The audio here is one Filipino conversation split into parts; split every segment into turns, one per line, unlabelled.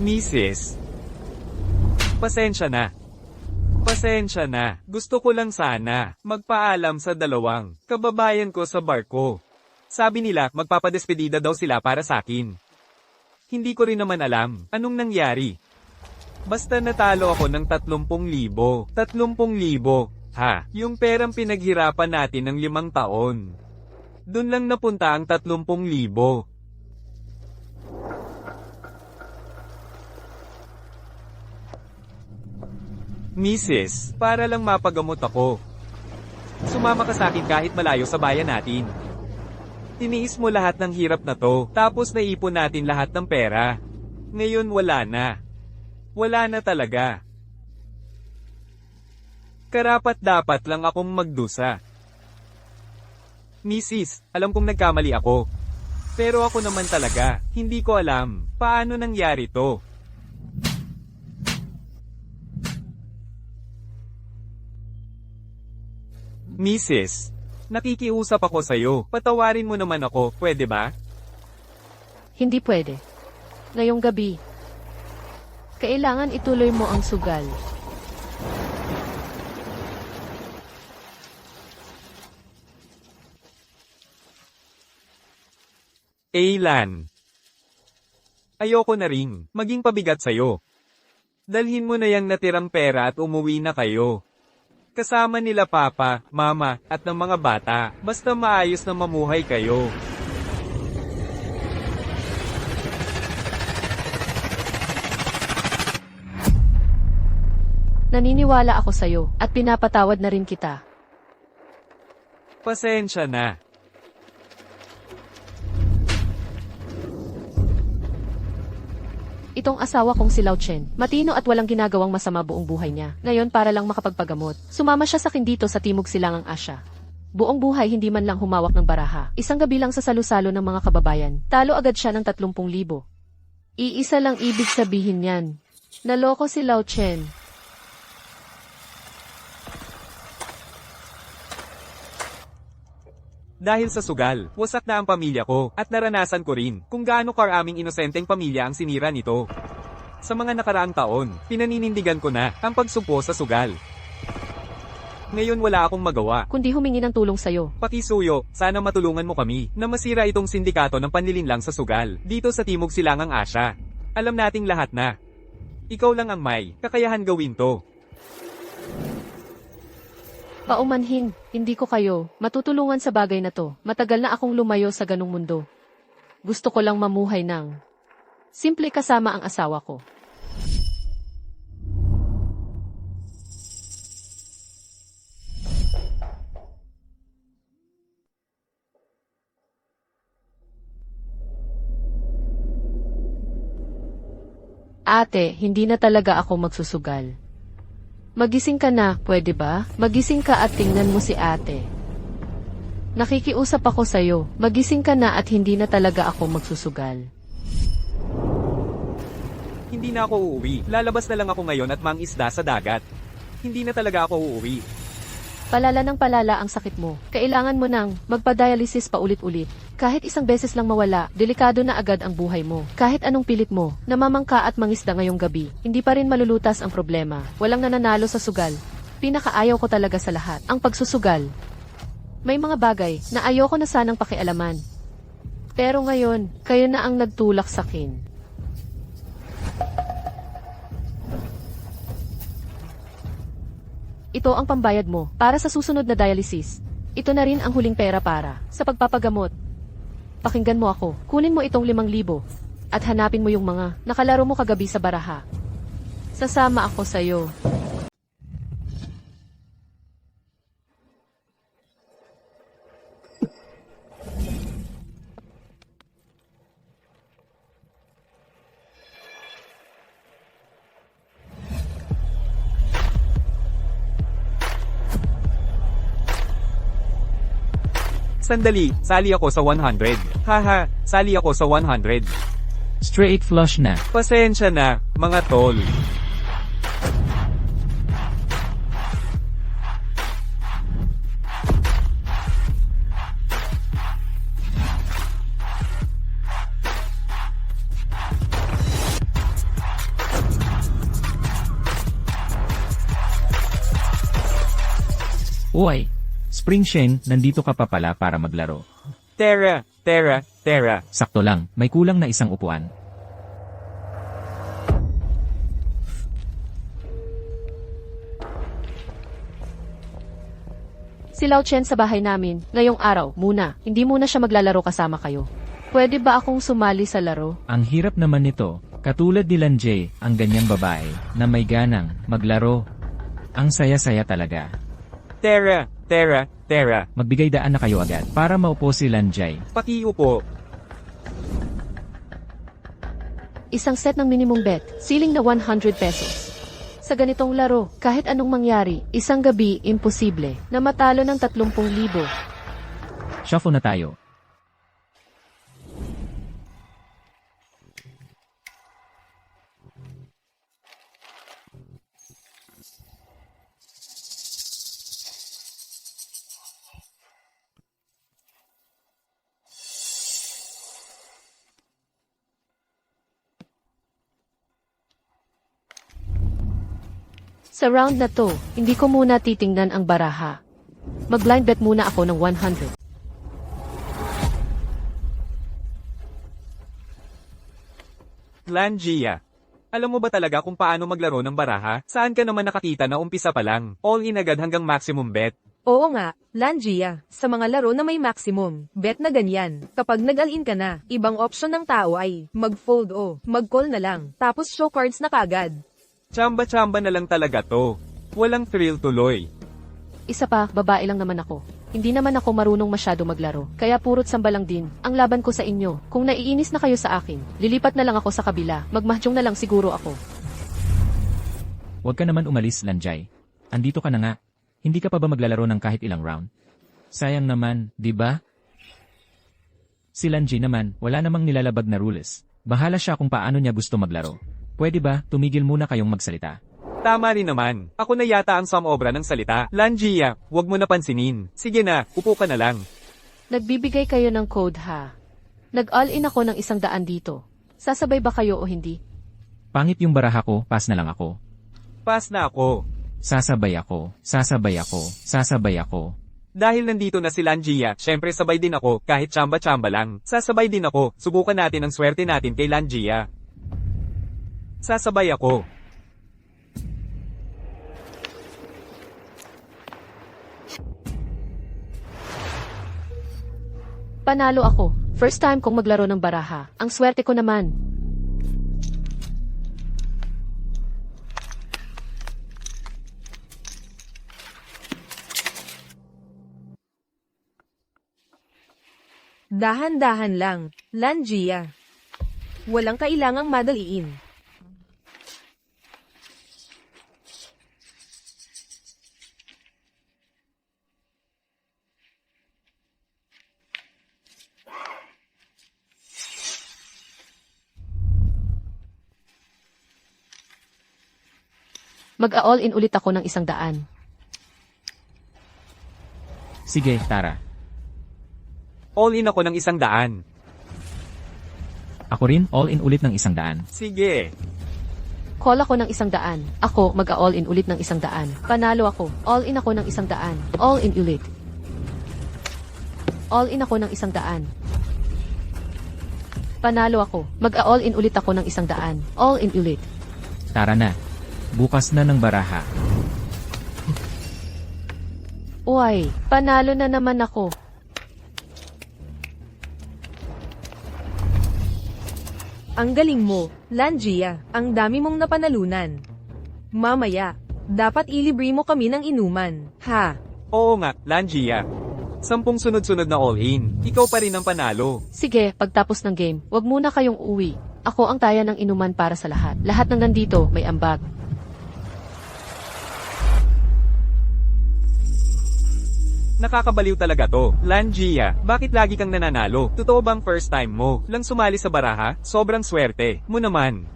Mrs. Pasensya na. Pasensya na. Gusto ko lang sana magpaalam sa dalawang kababayan ko sa barko. Sabi nila magpapadespedida daw sila para sa akin. Hindi ko rin naman alam anong nangyari. Basta natalo ako ng 30,000. 30,000, ha? Yung perang pinaghirapan natin ng 5 taon. Doon lang napunta ang 30,000. Mrs., para lang mapagamot ako. Sumama ka sa akin kahit malayo sa bayan natin. Tiniis mo lahat ng hirap na to, tapos naipon natin lahat ng pera. Ngayon wala na. Wala na talaga. Karapat-dapat lang akong magdusa. Mrs., alam kong nagkamali ako. Pero ako naman talaga, hindi ko alam paano nangyari to. Mrs., nakikiusap ako sa'yo. Patawarin mo naman ako, pwede ba?
Hindi pwede. Ngayong gabi, kailangan ituloy mo ang sugal.
Aylan. Ayoko na ring maging pabigat sa'yo. Dalhin mo na yung natirang pera at umuwi na kayo. Kasama nila papa, mama, at ng mga bata, basta maayos na mamuhay kayo.
Naniniwala ako sa'yo, at pinapatawad na rin kita.
Pasensya na.
Itong asawa kong si Lao Chen, matino at walang ginagawang masama buong buhay niya. Ngayon para lang makapagpagamot, sumama siya sa akin dito sa Timog Silangang Asya. Buong buhay hindi man lang humawak ng baraha. Isang gabi lang sa salusalo ng mga kababayan, talo agad siya ng 30,000. Iisa lang ibig sabihin yan. Naloko si Lao Chen.
Dahil sa sugal, wasak na ang pamilya ko, at naranasan ko rin kung gaano karaming inosenteng pamilya ang sinira nito. Sa mga nakaraang taon, pinaninindigan ko na ang pagsugpo sa sugal. Ngayon wala akong magawa.
Kundi humingi ng tulong sa'yo.
Pakisuyo, sana matulungan mo kami na masira itong sindikato ng panlilinlang sa sugal dito sa Timog Silangang Asya. Alam nating lahat na. Ikaw lang ang may kakayahan gawin to.
Paumanhin, hindi ko kayo matutulungan sa bagay na to. Matagal na akong lumayo sa ganung mundo. Gusto ko lang mamuhay ng simple kasama ang asawa ko. Ate, hindi na talaga ako magsusugal. Magising ka na, pwede ba? Magising ka at tingnan mo si ate. Nakikiusap ako sa'yo, magising ka na at hindi na talaga ako magsusugal.
Hindi na ako uuwi. Lalabas na lang ako ngayon at mangisda sa dagat. Hindi na talaga ako uuwi.
Palala ng palala ang sakit mo. Kailangan mo nang magpa-dialysis pa ulit-ulit. Kahit isang beses lang mawala, delikado na agad ang buhay mo. Kahit anong pilit mo, namamangka at mangisda ngayong gabi, hindi pa rin malulutas ang problema. Walang nananalo sa sugal. Pinakaayaw ko talaga sa lahat, ang pagsusugal. May mga bagay na ayoko na sanang pakialaman. Pero ngayon, kayo na ang nagtulak sa akin. Ito ang pambayad mo para sa susunod na dialysis. Ito na rin ang huling pera para sa pagpapagamot. Pakinggan mo ako. Kunin mo itong 5,000 at hanapin mo yung mga nakalaro mo kagabi sa baraha. Sasama ako sa'yo.
Sandali, sali ako sa 100. Haha, sali ako sa 100.
Straight flush na.
Pasensya na, mga tol.
Uy! Spring Shen, nandito ka pa pala para maglaro.
Tara, Tara.
Sakto lang, may kulang na isang upuan.
Si Lao Chen sa bahay namin, ngayong araw, muna. Hindi muna siya maglalaro kasama kayo. Pwede ba akong sumali sa laro?
Ang hirap naman nito, katulad ni Lanjay, ang ganyang babae, na may ganang maglaro. Ang saya-saya talaga.
Tara.
Magbigay daan na kayo agad para maupo si Lanjay.
Pakiupo.
Isang set ng minimum bet, ceiling na 100 pesos. Sa ganitong laro, kahit anong mangyari, isang gabi, imposible, na matalo ng 30,000.
Shuffle na tayo.
Sa round na to, hindi ko muna titingnan ang baraha. Mag-blind bet muna ako ng 100.
Langia. Alam mo ba talaga kung paano maglaro ng baraha? Saan ka naman nakakita na umpisa pa lang? All in agad hanggang maximum bet.
Oo nga, Langia, sa mga laro na may maximum, bet na ganyan. Kapag nag-all-in ka na, ibang option ng tao ay mag-fold o mag-call na lang, tapos show cards na kagad.
Chamba-chamba na lang talaga to. Walang thrill tuloy.
Isa pa, babae lang naman ako. Hindi naman ako marunong masyado maglaro, kaya purot samba lang din ang laban ko sa inyo. Kung naiinis na kayo sa akin, lilipat na lang ako sa kabila, magmahjong na lang siguro ako.
Huwag ka naman umalis, Lanjay. Andito ka na nga. Hindi ka pa ba maglalaro ng kahit ilang round? Sayang naman, di ba? Si Lanjay naman, wala namang nilalabag na rules. Bahala siya kung paano niya gusto maglaro. Pwede ba, tumigil muna kayong magsalita?
Tama rin naman. Ako na yata ang sumobra ng salita. Langia, wag mo na pansinin. Sige na, upo ka na lang.
Nagbibigay kayo ng code ha. Nag-all-in ako ng 100 dito. Sasabay ba kayo o hindi?
Pangit yung baraha ko, pass na lang ako.
Pass na ako.
Sasabay ako.
Dahil nandito na si Langia, syempre sabay din ako, kahit chamba-chamba lang. Sasabay din ako, subukan natin ang swerte natin kay Langia. Sasabay ako.
Panalo ako. First time kong maglaro ng baraha. Ang swerte ko naman.
Dahan-dahan lang, Langia. Walang kailangang madaliin.
Mag-all-in ulit ako ng 100.
Sige, Tara.
All in ako ng 100.
Ako rin, all in ulit ng 100.
Sige.
Call ako ng 100. Ako mag-all-in ulit ng 100. Panalo ako. All-in ako ng 100. All-in ulit. All-in ako ng 100. Panalo ako. Mag-all-in ulit ako ng 100. All-in ulit.
Tara na. Bukas na ng baraha.
Uy, panalo na naman ako.
Ang galing mo, Langia, ang dami mong napanalunan. Mamaya, dapat ilibre mo kami ng inuman, ha?
Oo nga, Langia. 10 sunod-sunod na all in. Ikaw pa rin ang panalo.
Sige, pagtapos ng game, wag muna kayong uwi. Ako ang taya ng inuman para sa lahat. Lahat ng nandito may ambag.
Nakakabaliw talaga to. Langia, bakit lagi kang nananalo? Totoo bang first time mo lang sumali sa baraha? Sobrang swerte mo naman.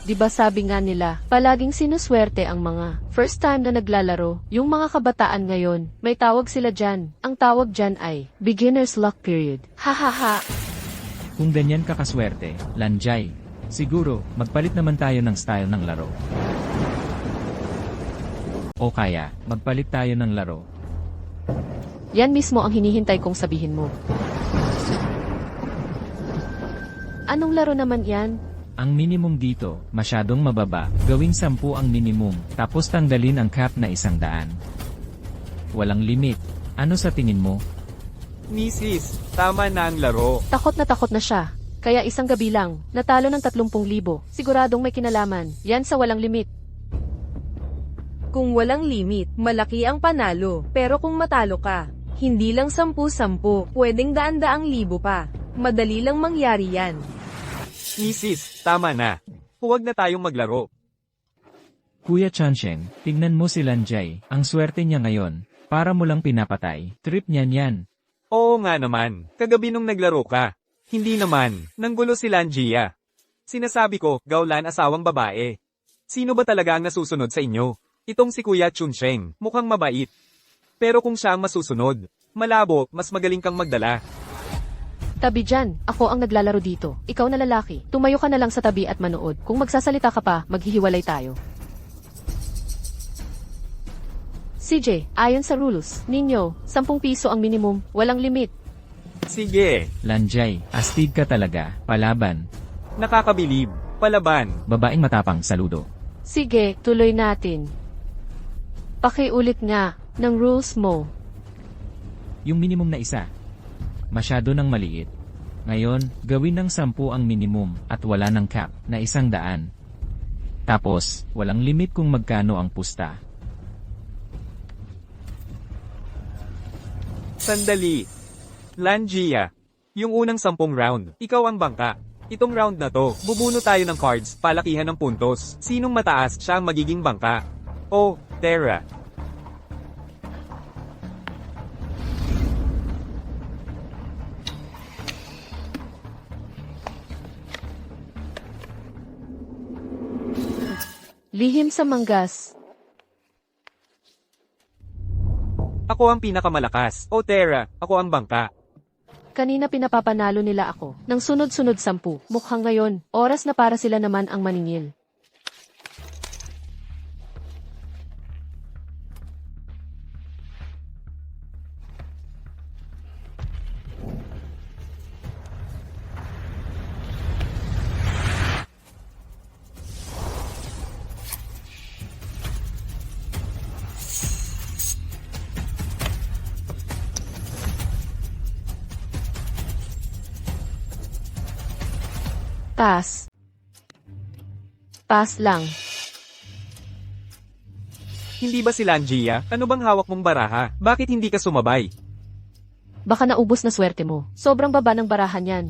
Di ba sabi nga nila, palaging sinuswerte ang mga first time na naglalaro. Yung mga kabataan ngayon, may tawag sila dyan. Ang tawag dyan ay beginner's luck period. Ha ha ha.
Kung ganyan ka kaswerte, Lanjay, siguro, magpalit naman tayo ng style ng laro. O kaya, magpalit tayo ng laro.
Yan mismo ang hinihintay kong sabihin mo. Anong laro naman yan?
Ang minimum dito, masyadong mababa. Gawing 10 ang minimum, tapos tanggalin ang cap na 100. Walang limit. Ano sa tingin mo?
Misis, tama na ang laro.
Takot na siya. Kaya isang gabi lang, natalo ng 30,000. Siguradong may kinalaman. Yan sa walang limit.
Kung walang limit, malaki ang panalo. Pero kung matalo ka, hindi lang 10-10, pwedeng daan-daang libo pa. Madali lang mangyari yan.
Misis, tama na. Huwag na tayong maglaro.
Kuya Chansheng, tignan mo si Lanjay. Ang swerte niya ngayon. Para mo lang pinapatay. Trip niyan yan.
Oo nga naman, kagabi nung naglaro ka. Hindi naman, nanggulo si Langia. Sinasabi ko, gaulan asawang babae. Sino ba talaga ang nasusunod sa inyo? Itong si Kuya Chunsheng, mukhang mabait. Pero kung siya ang masusunod, malabo, mas magaling kang magdala.
Tabi dyan, ako ang naglalaro dito. Ikaw na lalaki, tumayo ka na lang sa tabi at manood. Kung magsasalita ka pa, maghihiwalay tayo. CJ, ayon sa rules ninyo, 10 piso ang minimum, walang limit.
Sige,
Lanjay, astig ka talaga. Palaban.
nakakabilib, palaban.
Babaeng matapang, saludo.
Sige, tuloy natin. Pakiulit nga, ng rules mo.
Yung minimum na isa. Masyado nang maliit. Ngayon, gawin ng 10 ang minimum at wala ng cap na 100. Tapos, walang limit kung magkano ang pusta.
Sandali. Langia, yung unang 10 round, ikaw ang bangka. Itong round na to, bubuno tayo ng cards, palakihan ng puntos. Sinong mataas, siya ang magiging bangka. O, Terra.
Lihim sa manggas.
Ako ang pinakamalakas. O Terra, ako ang bangka.
Kanina pinapapanalo nila ako. Nang sunod-sunod 10. Mukhang ngayon, oras na para sila naman ang maningil. Pass. Pass lang.
Hindi ba si Langia? Ano bang hawak mong baraha? Bakit hindi ka sumabay?
Baka naubos na swerte mo. Sobrang baba ng barahan yan.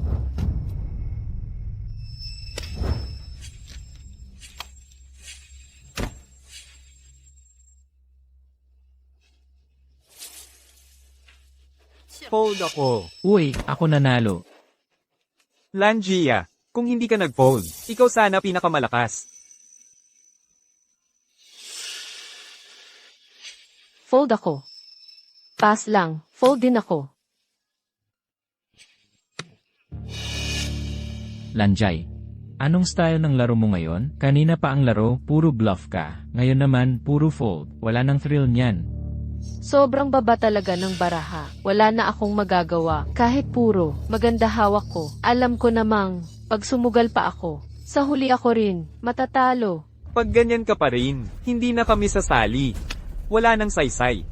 Fold ako.
Uy, ako nanalo.
Langia, kung hindi ka nag-fold, ikaw sana pinakamalakas.
Fold ako. Pass lang. Fold din ako.
Lanjay. Anong style ng laro mo ngayon? Kanina pa ang laro, puro bluff ka. Ngayon naman, puro fold. Wala nang thrill niyan.
Sobrang baba talaga ng baraha. Wala na akong magagawa. Kahit puro, maganda hawak ko. Alam ko namang, pag sumugal pa ako, sa huli ako rin, matatalo.
Pag ganyan ka pa rin, hindi na kami sasali. Wala nang saysay.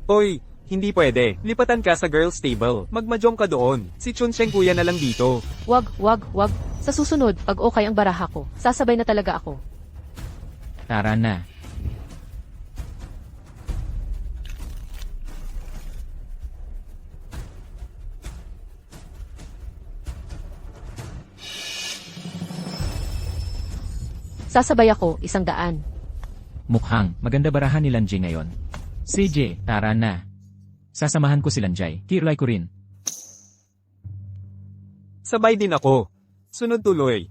Hoy, hindi pwede. Lipatan ka sa girls table. Magmajong ka doon. Si Chunsheng kuya na lang dito.
Wag. Sa susunod, pag okay ang baraha ko, sasabay na talaga ako.
Tara na.
Sasabay ako, 100.
Mukhang, maganda barahan ni Lanjay ngayon. CJ, tara na. Sasamahan ko si Lanjay. Kirlay ko rin.
Sabay din ako. Sunod tuloy.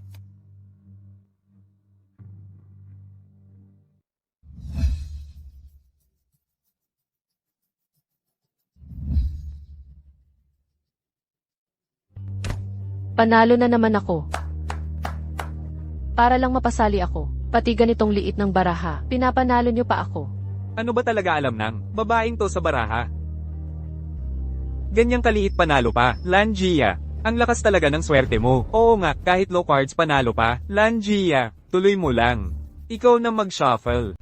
Panalo na naman ako. Para lang mapasali ako, pati ganitong liit ng baraha, pinapanalo nyo pa ako.
Ano ba talaga alam ng babaeng to sa baraha? Ganyang kaliit panalo pa, Langia. Ang lakas talaga ng swerte mo. Oo nga, kahit low cards panalo pa, Langia. Tuloy mo lang. Ikaw na mag-shuffle.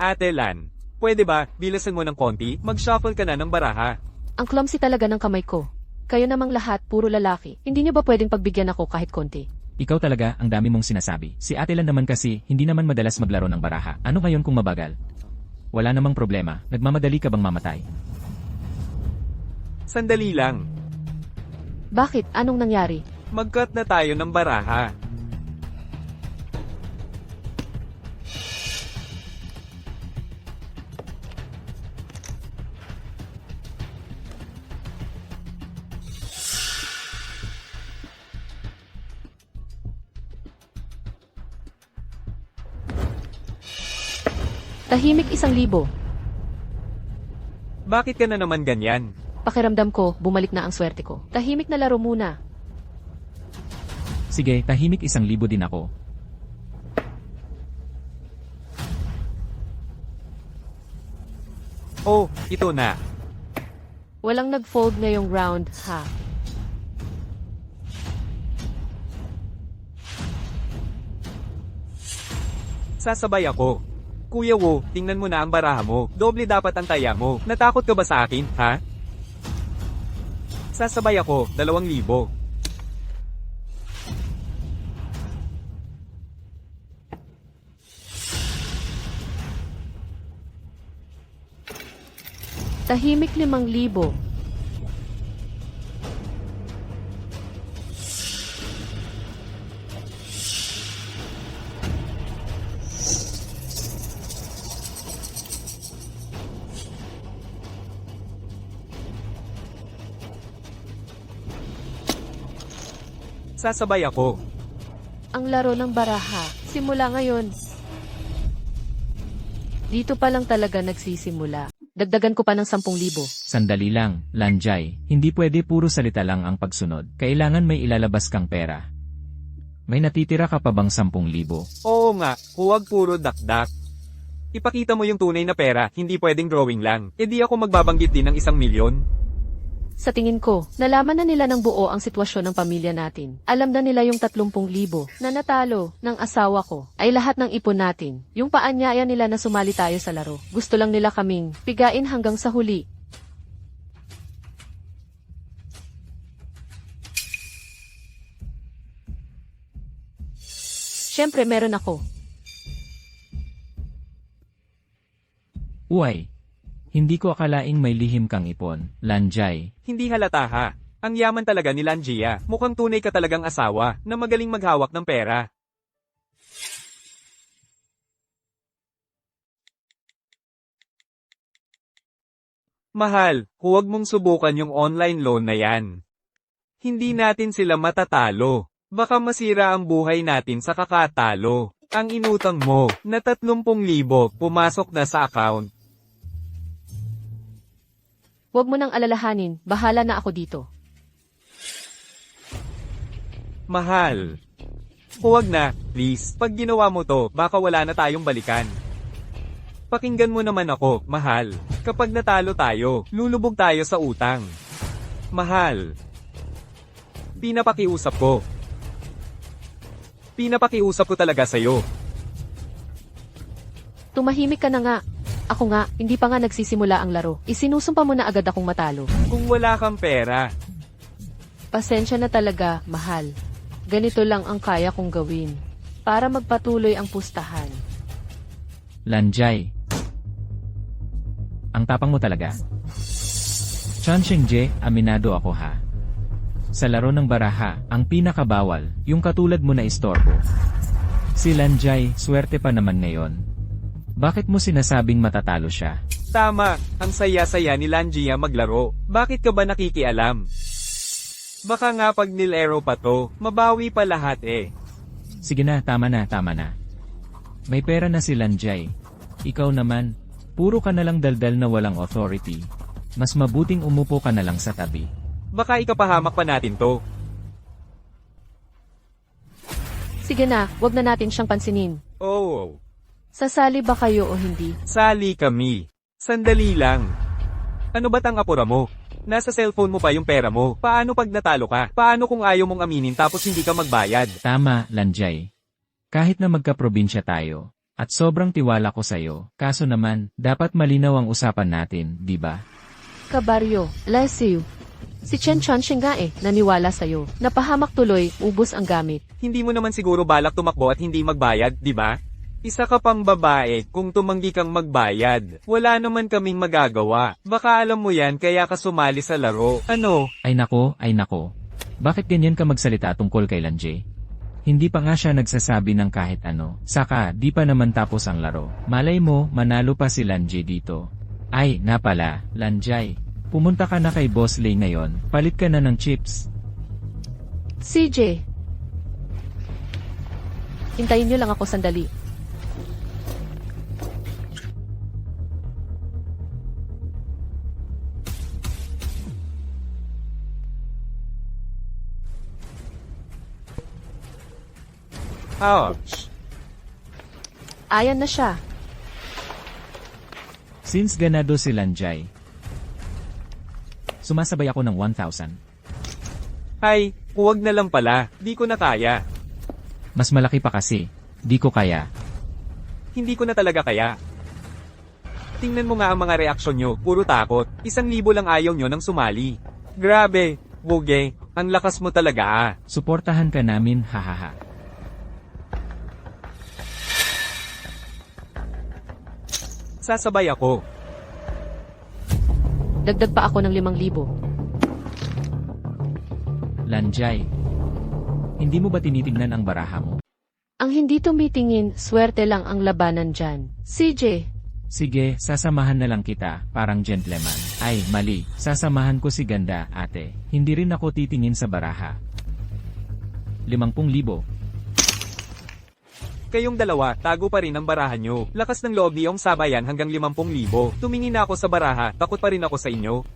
Ate Lan, pwede ba, bilasan mo ng konti, mag-shuffle ka na ng baraha.
Ang clumsy talaga ng kamay ko. Kayo namang lahat, puro lalaki. Hindi niyo ba pwedeng pagbigyan ako kahit konti?
Ikaw talaga ang dami mong sinasabi. Si Ate Lan naman kasi hindi naman madalas maglaro ng baraha. Ano ngayon kung mabagal? Wala namang problema. Nagmamadali ka bang mamatay?
Sandali lang.
Bakit? Anong nangyari?
Mag-cut na tayo ng baraha.
Tahimik 1,000.
Bakit ka na naman ganyan?
Pakiramdam ko, bumalik na ang swerte ko. Tahimik na laro muna.
Sige, tahimik 1,000 din ako.
Oh, ito na.
Walang nag-fold ngayong round, ha?
Sasabay ako. Kuya Wo, tingnan mo na ang baraha mo. Doble dapat ang taya mo. Natakot ka ba sa akin, ha? Sasabay ako, 2,000.
Tahimik 5,000.
Sasabay ako.
Ang laro ng baraha. Simula ngayon. Dito pa lang talaga nagsisimula. Dagdagan ko pa ng 10,000.
Sandali lang, Lanjay. Hindi pwede puro salita lang ang pagsunod. Kailangan may ilalabas kang pera. May natitira ka pa bang 10,000?
Oo nga, huwag puro dakdak. Ipakita mo yung tunay na pera, hindi pwedeng drawing lang. E di ako magbabanggit din ng 1,000,000.
Sa tingin ko, nalaman na nila ng buo ang sitwasyon ng pamilya natin. Alam na nila yung 30,000 na natalo ng asawa ko ay lahat ng ipon natin. Yung paanyaya nila na sumali tayo sa laro. Gusto lang nila kaming pigain hanggang sa huli. Siyempre meron ako.
Uy, hindi ko akalaing may lihim kang ipon, Lanjay.
Hindi halata ha. Ang yaman talaga ni Langia. Mukhang tunay ka talagang asawa na magaling maghawak ng pera. Mahal, huwag mong subukan yung online loan na yan. Hindi natin sila matatalo. Baka masira ang buhay natin sa kakatalo. Ang inutang mo na 30,000 pumasok na sa account.
Huwag mo nang alalahanin, bahala na ako dito.
Mahal. Huwag na, please. Pag ginawa mo to, baka wala na tayong balikan. Pakinggan mo naman ako, mahal. Kapag natalo tayo, lulubog tayo sa utang. Mahal. Pinapakiusap ko. Pinapakiusap ko talaga sa'yo.
Tumahimik ka na nga. Ako nga, hindi pa nga nagsisimula ang laro. Isinusumpa mo na agad akong matalo.
Kung wala kang pera,
Pasensya na talaga, mahal. Ganito lang ang kaya kong gawin para magpatuloy ang pustahan.
Lanjay. Ang tapang mo talaga. Chan Shengje, aminado ako ha. Sa laro ng baraha, ang pinakabawal, yung katulad mo na istorbo. Si Lanjay, swerte pa naman ngayon. Bakit mo sinasabing matatalo siya?
tama, ang saya-saya ni Langia maglaro. Bakit ka ba nakikialam? Baka nga pag nilero pa to, mabawi pa lahat eh.
Sige na, tama na, tama na. May pera na si Lanjay. Ikaw naman, puro ka na lang daldal na walang authority. Mas mabuting umupo ka na lang sa tabi.
Baka ikapahamak pa natin to.
Sige na, wag na natin siyang pansinin.
Oh,
Sasali ba kayo o hindi?
sali kami. Sandali lang. Ano ba't ang apura mo? Nasa cellphone mo pa yung pera mo. Paano pag natalo ka? Paano kung ayaw mong aminin tapos hindi ka magbayad?
Tama, Lanjay. Kahit na magkaprobinsya tayo, at sobrang tiwala ko sa'yo, kaso naman, dapat malinaw ang usapan natin, di ba?
Kabaryo, Lesiu. Si Chen Chunxing nga naniwala sa'yo. Napahamak tuloy, ubos ang gamit.
Hindi mo naman siguro balak tumakbo at hindi magbayad, di ba? Isa ka pang babae, kung tumanggi kang magbayad, wala naman kaming magagawa. Baka alam mo yan kaya ka sumali sa laro. Ano?
Ay nako. Bakit ganyan ka magsalita tungkol kay Lanjay? Hindi pa nga siya nagsasabi ng kahit ano. Saka, di pa naman tapos ang laro. Malay mo, manalo pa si Lanjay dito. Ay, napala, Lanjay. Pumunta ka na kay Boss Lay ngayon, palit ka na ng chips.
CJ. Hintayin niyo lang ako sandali.
Ouch.
Ayan na siya.
Since ganado si Lanjay, sumasabay ako ng 1,000.
Ay, huwag na lang pala. Di ko na kaya.
Mas malaki pa kasi. Di ko kaya.
Hindi ko na talaga kaya. Tingnan mo nga ang mga reaksyon nyo, puro takot. 1,000 lang ayaw nyo nang sumali. Grabe, Woge, ang lakas mo talaga ah.
Suportahan ka namin, hahaha.
Sasabay ako.
Dagdag pa ako ng 5,000.
Lanjay. Hindi mo ba tinitingnan ang baraha mo?
Ang hindi tumitingin, swerte lang ang labanan dyan. CJ.
Sige, sasamahan na lang kita, parang gentleman. Ay, mali. Sasamahan ko si Ganda, ate. Hindi rin ako titingin sa baraha. 50,000.
Kayong dalawa, tago pa rin ang baraha nyo. Lakas ng loob niyong sabayan hanggang 50,000. Tumingin na ako sa baraha, takot pa rin ako sa inyo.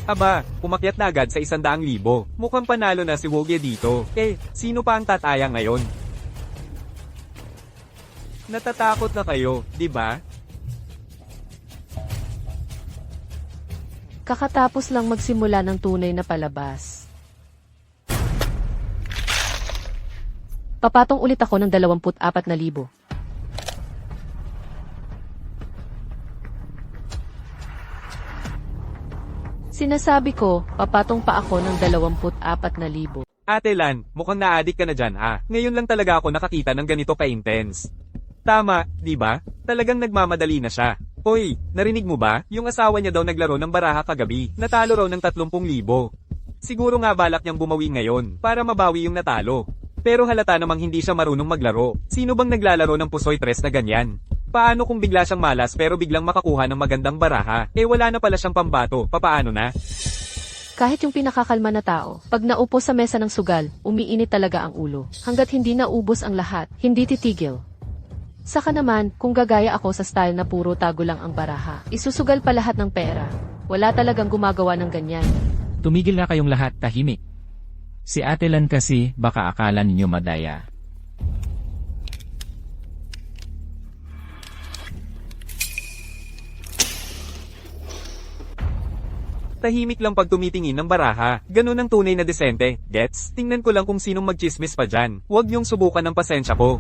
Aba, umakyat na agad sa 100,000. Mukhang panalo na si Woge dito. Sino pa ang tataya ngayon? Natatakot na kayo, di ba?
Kakatapos lang magsimula ng tunay na palabas. Papatong ulit ako ng 24,000. Sinasabi ko, papatong pa ako ng 24,000.
Ate Lan, mukhang na-addict ka na dyan ha. Ngayon lang talaga ako nakakita ng ganito ka-intense. Tama, di ba? Talagang nagmamadali na siya. Hoy, narinig mo ba? Yung asawa niya daw naglaro ng baraha kagabi. Natalo raw ng 30,000. Siguro nga balak niyang bumawi ngayon, para mabawi yung natalo. Pero halata namang hindi siya marunong maglaro. Sino bang naglalaro ng pusoy tres na ganyan? Paano kung bigla siyang malas pero biglang makakuha ng magandang baraha? Wala na pala siyang pambato, papaano na?
Kahit yung pinakakalma na tao, pag naupo sa mesa ng sugal, umiinit talaga ang ulo. Hanggat hindi naubos ang lahat, hindi titigil. Saka naman, kung gagaya ako sa style na puro tago lang ang baraha, isusugal pa lahat ng pera. Wala talagang gumagawa ng ganyan.
Tumigil na kayong lahat, tahimik. Si Ate Lan kasi, baka akala ninyo madaya.
Tahimik lang pag tumitingin ng baraha. Ganun ang tunay na desente, gets? Tingnan ko lang kung sinong magchismis pa dyan. Huwag niyong subukan ng pasensya ko.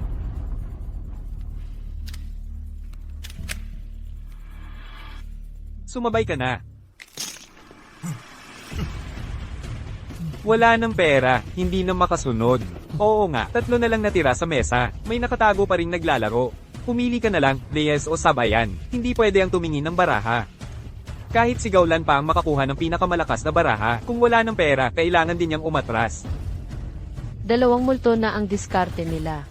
Sumabay ka na. Wala ng pera, hindi na makasunod. Oo nga, 3 na lang natira sa mesa. May nakatago pa rin naglalaro. Pumili ka na lang, Reyes o Sabayan. Hindi pwede ang tumingin ng baraha. Kahit sigawlan pa ang makakuha ng pinakamalakas na baraha, kung wala ng pera, kailangan din niyang umatras.
2 multo na ang diskarte nila.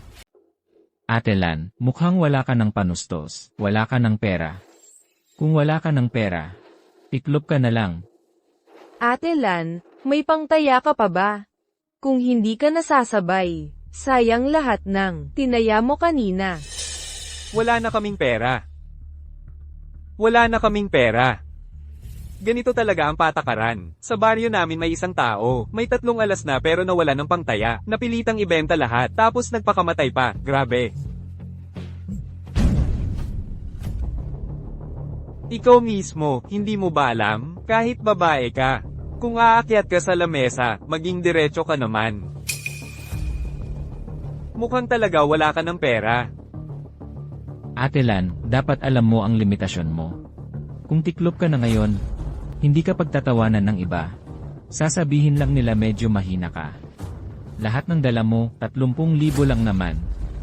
Ate Lan, mukhang wala ka ng panustos. Wala ka ng pera. Kung wala ka ng pera, tiklop ka na lang.
Ate Lan, may pangtaya ka pa ba? Kung hindi ka nasasabay, sayang lahat ng tinaya mo kanina.
Wala na kaming pera. Wala na kaming pera. Ganito talaga ang patakaran. Sa baryo namin may isang tao, may 3 alas na pero nawala ng pangtaya. Napilitang ibenta lahat, tapos nagpakamatay pa. Grabe. Ikaw mismo, hindi mo ba alam? Kahit babae ka. Kung aakyat ka sa lamesa, maging diretso ka naman. Mukhang talaga wala ka ng pera.
Ate Lan, dapat alam mo ang limitasyon mo. Kung tiklop ka na ngayon, hindi ka pagtatawanan ng iba. Sasabihin lang nila medyo mahina ka. Lahat ng dala mo, 30,000 lang naman.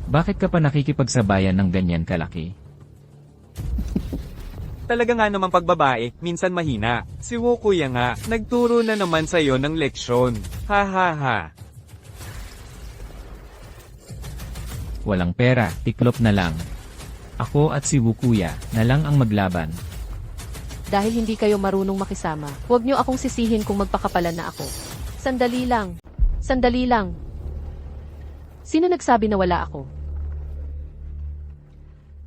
Bakit ka pa nakikipagsabayan ng ganyan kalaki?
Talaga nga naman pagbabae, minsan mahina. Si Wukuya nga, nagturo na naman sa'yo ng leksyon. Ha ha ha.
Walang pera, tiklop na lang. Ako at si Wukuya na lang ang maglaban.
Dahil hindi kayo marunong makisama, huwag niyo akong sisihin kung magpakapalan na ako. Sandali lang. Sandali lang. Sino nagsabi na wala ako?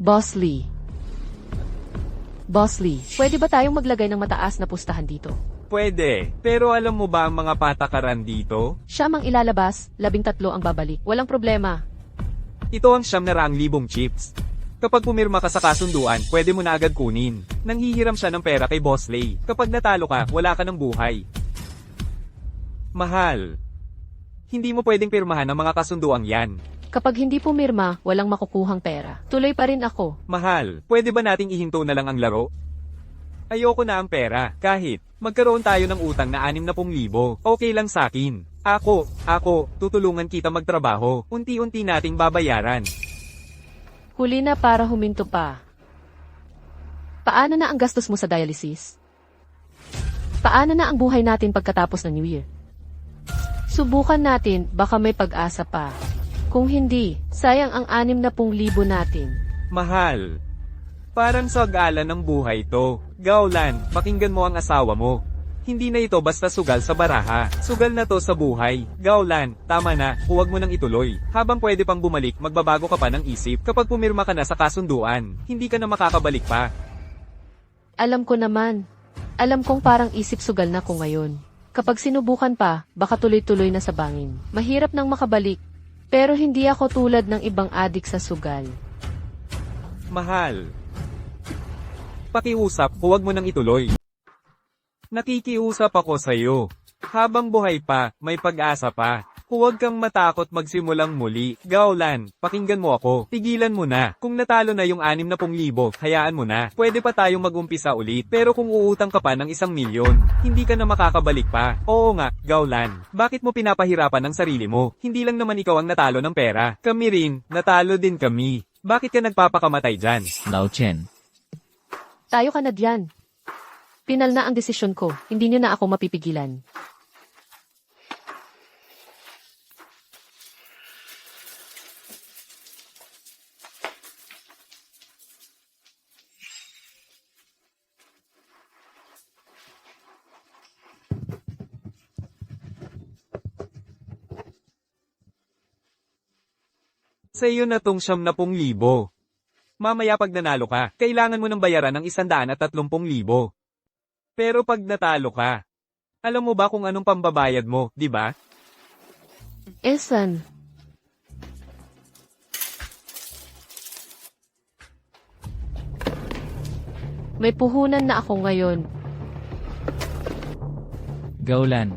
Boss Lee. Boss Lee, pwede ba tayong maglagay ng mataas na pustahan dito?
Pwede, pero alam mo ba ang mga patakaran dito?
Siyam ang ilalabas, 13 ang babalik. Walang problema.
Ito ang 900,000 chips. Kapag pumirma ka sa kasunduan, pwede mo na agad kunin. Nanghihiram siya ng pera kay Boss Lay. Kapag natalo ka, wala ka ng buhay. Mahal. Hindi mo pwedeng pirmahan ang mga kasunduang yan.
Kapag hindi pumirma, walang makukuhang pera. Tuloy pa rin ako.
Mahal, pwede ba nating ihinto na lang ang laro? Ayoko na ang pera, kahit magkaroon tayo ng utang na 60,000. Okay lang sakin. Ako, tutulungan kita magtrabaho. Unti-unti nating babayaran.
Huli na para huminto pa. Paano na ang gastos mo sa dialysis? Paano na ang buhay natin pagkatapos ng New Year? Subukan natin, baka may pag-asa pa. Kung hindi, sayang ang 60,000 natin.
Mahal. Parang sagala ng buhay to. Gaulan, pakinggan mo ang asawa mo. Hindi na ito basta sugal sa baraha. Sugal na to sa buhay. Gaulan, tama na, huwag mo nang ituloy. Habang pwede pang bumalik, magbabago ka pa ng isip. Kapag pumirma ka na sa kasunduan, hindi ka na makakabalik pa.
Alam ko naman. Alam kong parang isip sugal na ko ngayon. Kapag sinubukan pa, baka tuloy-tuloy na sa bangin. Mahirap nang makabalik. Pero hindi ako tulad ng ibang adik sa sugal.
Mahal. Pakiusap, huwag mo nang ituloy. Nakikiusap ako sa'yo. Habang buhay pa, may pag-asa pa. Huwag kang matakot magsimulang muli. Gaulan, pakinggan mo ako. Tigilan mo na. Kung natalo na yung 60,000, hayaan mo na. Pwede pa tayong mag-umpisa ulit. Pero kung uutang ka pa ng 1,000,000, hindi ka na makakabalik pa. Oo nga, Gaulan. Bakit mo pinapahirapan ang sarili mo? Hindi lang naman ikaw ang natalo ng pera. Kami rin, natalo din kami. Bakit ka nagpapakamatay dyan?
Lao Chen.
Tayo ka na diyan. Pinal na ang desisyon ko. Hindi niyo na ako mapipigilan.
Sa iyo na tong 70,000. Mamaya pag nanalo ka, kailangan mo ng bayaran ng 130,000. Pero pag natalo ka, alam mo ba kung anong pambabayad mo, di ba?
Esan. May puhunan na ako ngayon.
Gaulan.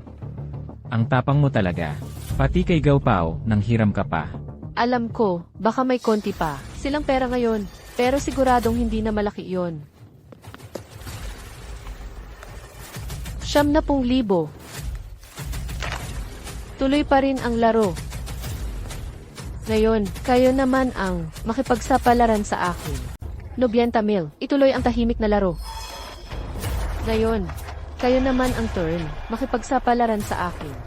Ang tapang mo talaga. Pati kay Gao Pao, nang hiram ka pa.
Alam ko, baka may konti pa. Silang pera ngayon. Pero siguradong hindi na malaki yon. 70,000. Tuloy pa rin ang laro. Ngayon, kayo naman ang makipagsapalaran sa akin. 90,000. Ituloy ang tahimik na laro. Ngayon, kayo naman ang turn. Makipagsapalaran sa akin.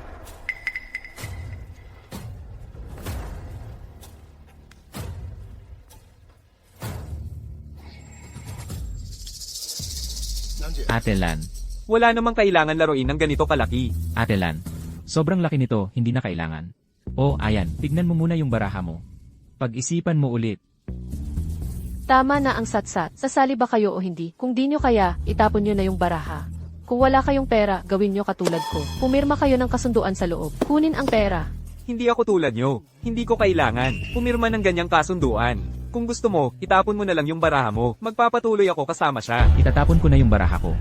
Ate Lan.
Wala namang kailangan laruin ng ganito kalaki.
Ate Lan. Sobrang laki nito, hindi na kailangan. O, ayan, tignan mo muna yung baraha mo. Pag-isipan mo ulit.
Tama na ang satsat. Sasali ba kayo o hindi? Kung di nyo kaya, itapon nyo na yung baraha. Kung wala kayong pera, gawin nyo katulad ko. Pumirma kayo ng kasunduan sa loob. Kunin ang pera.
Hindi ako tulad nyo. Hindi ko kailangan pumirma ng ganyang kasunduan. Kung gusto mo, itapon mo na lang yung baraha mo. Magpapatuloy ako kasama siya.
Itatapon ko na yung baraha ko.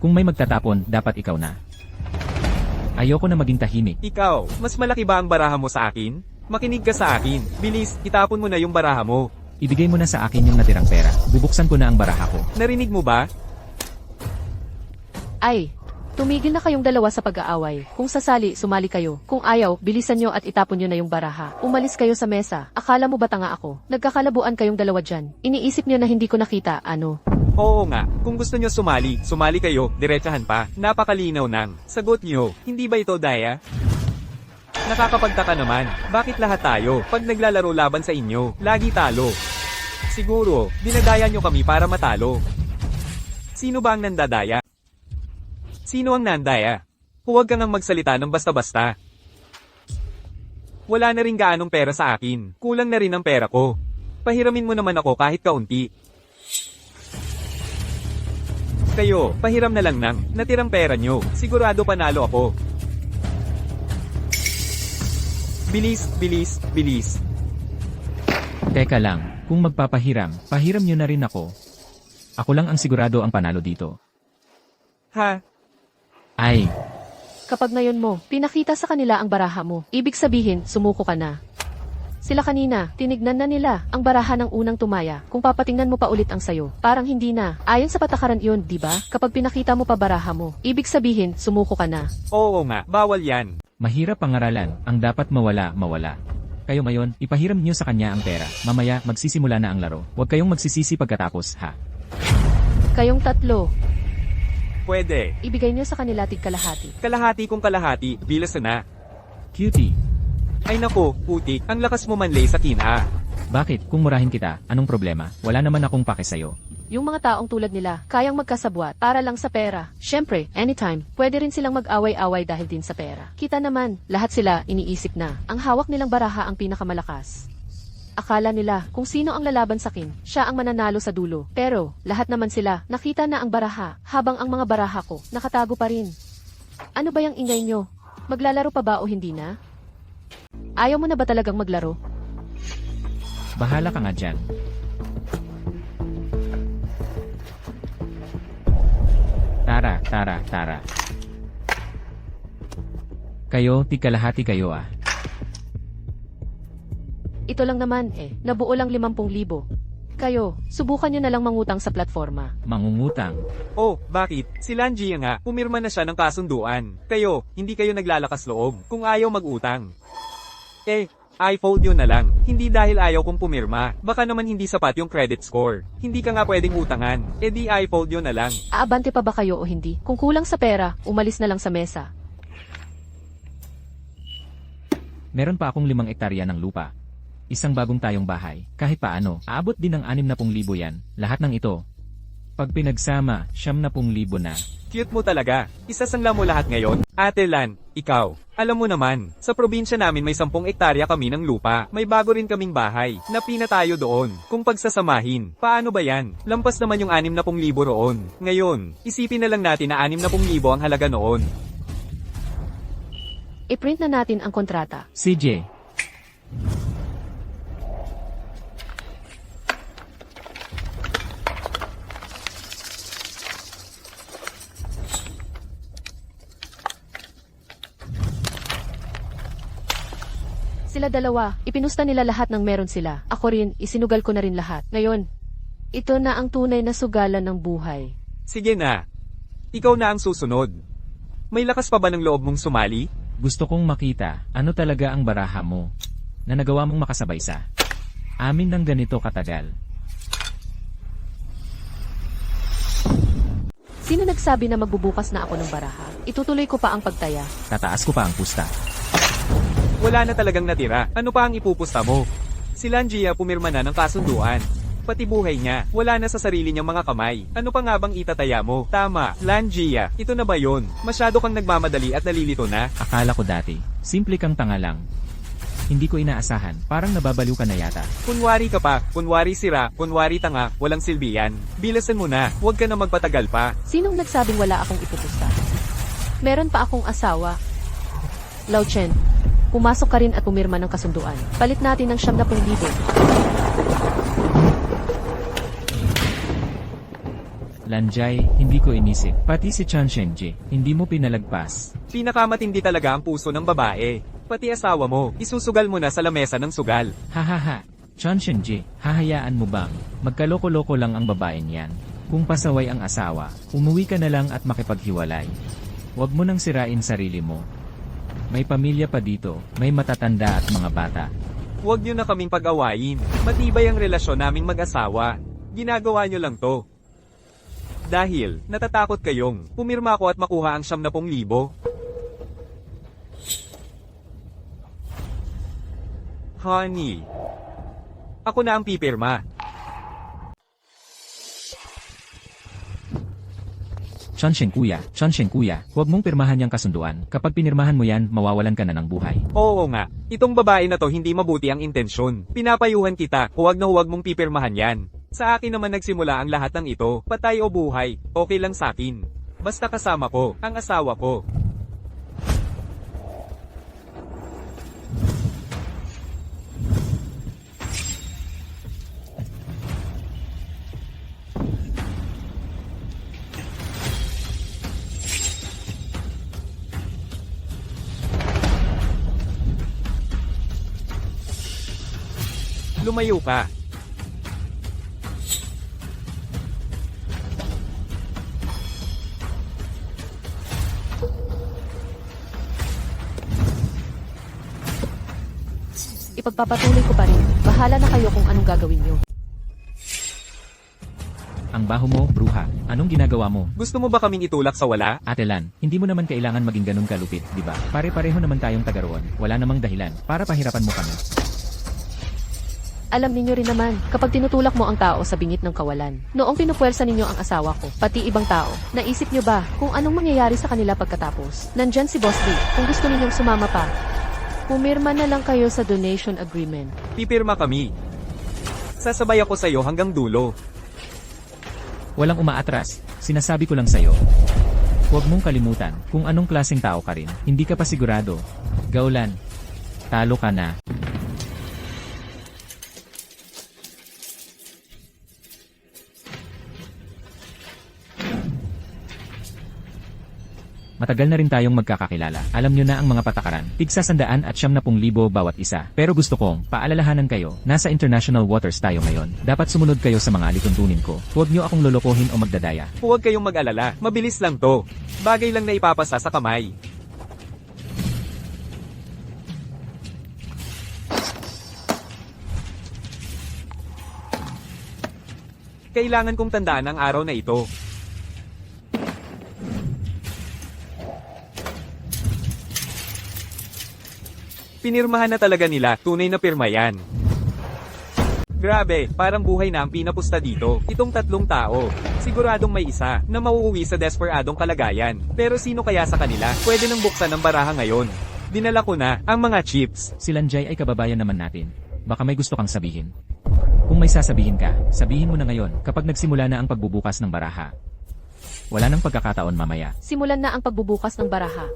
Kung may magtatapon, dapat ikaw na. Ayoko na maging tahimik.
Ikaw, mas malaki ba ang baraha mo sa akin? Makinig ka sa akin. Bilis, itapon mo na yung baraha mo.
Ibigay mo na sa akin yung natirang pera. Bubuksan ko na ang baraha ko.
Narinig mo ba?
Ay, tumigil na kayong dalawa sa pag-aaway. Kung sasali, sumali kayo. Kung ayaw, bilisan nyo at itapon nyo na yung baraha. Umalis kayo sa mesa. Akala mo ba tanga ako? Nagkakalabuan kayong dalawa dyan. Iniisip nyo na hindi ko nakita, ano?
Oo nga, kung gusto nyo sumali, sumali kayo, diretsahan pa. Napakalinaw ng sagot nyo. Hindi ba ito, Daya? Nakakapagtaka naman, bakit lahat tayo, pag naglalaro laban sa inyo, lagi talo? Siguro, dinadaya nyo kami para matalo. Sino ba ang nandadaya? Sino ang nandaya? Huwag kang magsalita ng basta-basta. Wala na rin gaanong pera sa akin, kulang na rin ang pera ko. Pahiramin mo naman ako kahit kaunti. Kayo, pahiram na lang ng natirang pera nyo. Sigurado panalo ako. Bilis, bilis, bilis.
Teka lang, kung magpapahiram, pahiram nyo na rin ako. Ako lang ang sigurado ang panalo dito.
Ha?
Ay,
Kapag ngayon mo, pinakita sa kanila ang baraha mo, ibig sabihin, sumuko ka na. Sila kanina, tinignan na nila ang baraha ng unang tumaya. Kung papatingnan mo pa ulit ang sayo, parang hindi na. Ayon sa patakaran yun, di ba? Kapag pinakita mo pa baraha mo, ibig sabihin, sumuko ka na.
Oo nga, bawal yan.
mahirap pangaralan, ang dapat mawala, mawala. Kayo ngayon, ipahiram nyo sa kanya ang pera. Mamaya, magsisimula na ang laro. Huwag kayong magsisisi pagkatapos, ha?
Kayong tatlo,
Pwede.
ibigay niyo sa kanila tig kalahati.
Kalahati kung kalahati, bilas na.
Cutie,
Ay nako, putik, ang lakas mo manlay sa kinha.
bakit? Kung murahin kita, anong problema? Wala naman akong pake sa'yo.
Yung mga taong tulad nila, kayang magkasabwat para lang sa pera. Syempre, anytime, pwede rin silang mag-away-away dahil din sa pera. Kita naman, lahat sila iniisip na, ang hawak nilang baraha ang pinakamalakas. Akala nila, kung sino ang lalaban sa kin, siya ang mananalo sa dulo. Pero, lahat naman sila, nakita na ang baraha, habang ang mga baraha ko, nakatago pa rin. Ano ba yung ingay nyo? Maglalaro pa ba o hindi na? Ayaw mo na ba talagang maglaro?
Bahala ka nga dyan. Tara, tara, tara. Kayo, tikalahati kayo ah.
Ito lang naman nabuo lang 50,000. Kayo, subukan nyo na lang mangutang sa platforma.
Mangungutang.
Oh, bakit? Si Langia nga, pumirma na siya ng kasunduan. Kayo, hindi kayo naglalakas loob kung ayaw mag-utang. I-fold yun na lang. Hindi dahil ayaw kong pumirma. Baka naman hindi sapat yung credit score. Hindi ka nga pwedeng utangan. Di I-fold yun na lang.
Aabante pa ba kayo o hindi? Kung kulang sa pera, umalis na lang sa mesa.
Meron pa akong 5 ektarya ng lupa. Isang bagong tayong bahay. Kahit paano, aabot din ng 60,000 yan. Lahat ng ito. Pag pinagsama, 70,000 na.
Cute mo talaga. Isasangla mo lahat ngayon. Ate Lan, ikaw. Alam mo naman, sa probinsya namin may 10 ektarya kami ng lupa. May bago rin kaming bahay. Napina tayo doon. Kung pagsasamahin, paano ba yan? Lampas naman yung 60,000 roon. Ngayon, isipin na lang natin na 60,000 ang halaga noon.
I-print na natin ang kontrata.
CJ,
Sila dalawa, ipinusta nila lahat ng meron sila. Ako rin, isinugal ko na rin lahat. Ngayon, ito na ang tunay na sugalan ng buhay.
Sige na. Ikaw na ang susunod. May lakas pa ba ng loob mong sumali?
gusto kong makita ano talaga ang baraha mo na nagawa mong makasabay sa amin ng ganito katagal.
Sino nagsabi na magbubukas na ako ng baraha? Itutuloy ko pa ang pagtaya.
Tataas ko pa ang pusta.
Wala na talagang natira. Ano pa ang ipupusta mo? Si Langia pumirma na ng kasunduan. Pati buhay niya, wala na sa sarili niyang mga kamay. Ano pa nga bang itataya mo? Tama, Langia, ito na ba yon? Masyado kang nagmamadali at nalilito na.
Akala ko dati, simple kang tanga lang. Hindi ko inaasahan, parang nababaliw ka na yata.
Kunwari ka pa, kunwari sira, kunwari tanga, walang silbi yan. Bilasan mo na, huwag ka na magpatagal pa.
Sinong nagsabing wala akong ipupusta? Meron pa akong asawa. Lao Chen, pumasok ka rin at pumirma ng kasunduan. Palit natin ng 70,000.
Lanjay, hindi ko inisip. Pati si Chan Shenji, hindi mo pinalagpas.
Pinakamatindi talaga ang puso ng babae. Pati asawa mo, isusugal mo na sa lamesa ng sugal.
Hahaha. Chan Shenji, hahayaan mo bang magkaloko-loko lang ang babaeng yan? Kung pasaway ang asawa, umuwi ka na lang at makipaghiwalay. Huwag mo nang sirain sarili mo. May pamilya pa dito, may matatanda at mga bata.
Huwag niyo na kaming pag-awayin. Matibay ang relasyon naming mag-asawa. Ginagawa niyo lang to. Dahil, natatakot kayong, pumirma ako at makuha ang 70,000. Honey. Ako na ang pipirma.
Chanshen kuya, huwag mong pirmahan yung kasunduan. Kapag pinirmahan mo yan, mawawalan ka na ng buhay.
Oo nga, itong babae na to hindi mabuti ang intensyon. Pinapayuhan kita, huwag na huwag mong pipirmahan yan. Sa akin naman nagsimula ang lahat ng ito, patay o buhay, okay lang sa akin. Basta kasama ko, ang asawa ko. Lumayo ka.
Ipagpapatuloy ko pa rin. Bahala na kayo kung anong gagawin nyo.
Ang baho mo, bruha. Anong ginagawa mo?
Gusto mo ba kaming itulak sa wala?
Ate Lan, hindi mo naman kailangan maging ganun kalupit, di ba? Pare-pareho naman tayong taga roon. Wala namang dahilan para pahirapan mo kami.
Alam ninyo rin naman, kapag tinutulak mo ang tao sa bingit ng kawalan, noong pinupuwersa ninyo ang asawa ko, pati ibang tao, naisip nyo ba kung anong mangyayari sa kanila pagkatapos? Nandyan si Boss D, kung gusto ninyong sumama pa. Pumirma na lang kayo sa donation agreement.
Pipirma kami. Sasabay ako sa'yo hanggang dulo.
Walang umaatras, sinasabi ko lang sa'yo. Huwag mong kalimutan kung anong klaseng tao ka rin. Hindi ka pa sigurado. Gaulan, talo ka na. Matagal na rin tayong magkakakilala. Alam nyo na ang mga patakaran. Tigsa 100 at 70,000 bawat isa. Pero gusto kong paalalahanan kayo, nasa international waters tayo ngayon. Dapat sumunod kayo sa mga alituntunin ko. Huwag nyo akong lolokohin o magdadaya.
Huwag kayong mag-alala, mabilis lang to. Bagay lang na ipapasa sa kamay. Kailangan kong tandaan ang araw na ito. Pinirmahan na talaga nila, tunay na pirma yan. Grabe, parang buhay na ang pinapusta dito. Itong tatlong tao. Siguradong may isa na mauuwi sa desperadong kalagayan. Pero sino kaya sa kanila? Pwede nang buksan ang baraha ngayon. Dinala ko na ang mga chips.
Si Lanjay ay kababayan naman natin. Baka may gusto kang sabihin. Kung may sasabihin ka, sabihin mo na ngayon kapag nagsimula na ang pagbubukas ng baraha. Wala nang pagkakataon mamaya.
Simulan na ang pagbubukas ng baraha.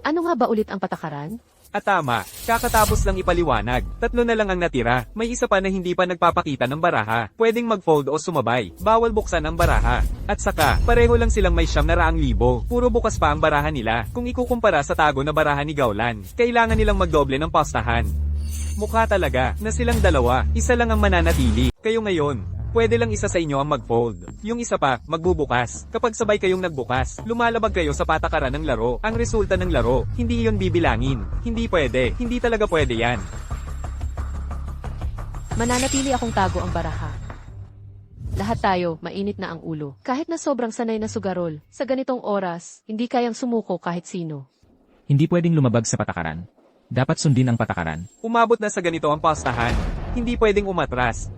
Ano nga ba ulit ang patakaran?
At tama, kakatapos lang ipaliwanag. 3 na lang ang natira. May isa pa na hindi pa nagpapakita ng baraha. Pwedeng mag-fold o sumabay. Bawal buksan ang baraha. At saka, pareho lang silang may 700,000. Puro bukas pa ang baraha nila. Kung ikukumpara sa tago na baraha ni Gaulan, kailangan nilang magdoble ng pastahan. Mukha talaga na silang dalawa. Isa lang ang mananatili. Kayo ngayon. Pwede lang isa sa inyo ang mag-fold. Yung isa pa, magbubukas. Kapag sabay kayong nagbukas, lumalabag kayo sa patakaran ng laro. Ang resulta ng laro, hindi yon bibilangin. Hindi pwede. Hindi talaga pwede yan.
Mananatili akong tago ang baraha. Lahat tayo, mainit na ang ulo. Kahit na sobrang sanay na sugarol, sa ganitong oras, hindi kayang sumuko kahit sino.
Hindi pwedeng lumabag sa patakaran. Dapat sundin ang patakaran.
Umabot na sa ganito ang pastahan. Hindi pwedeng umatras.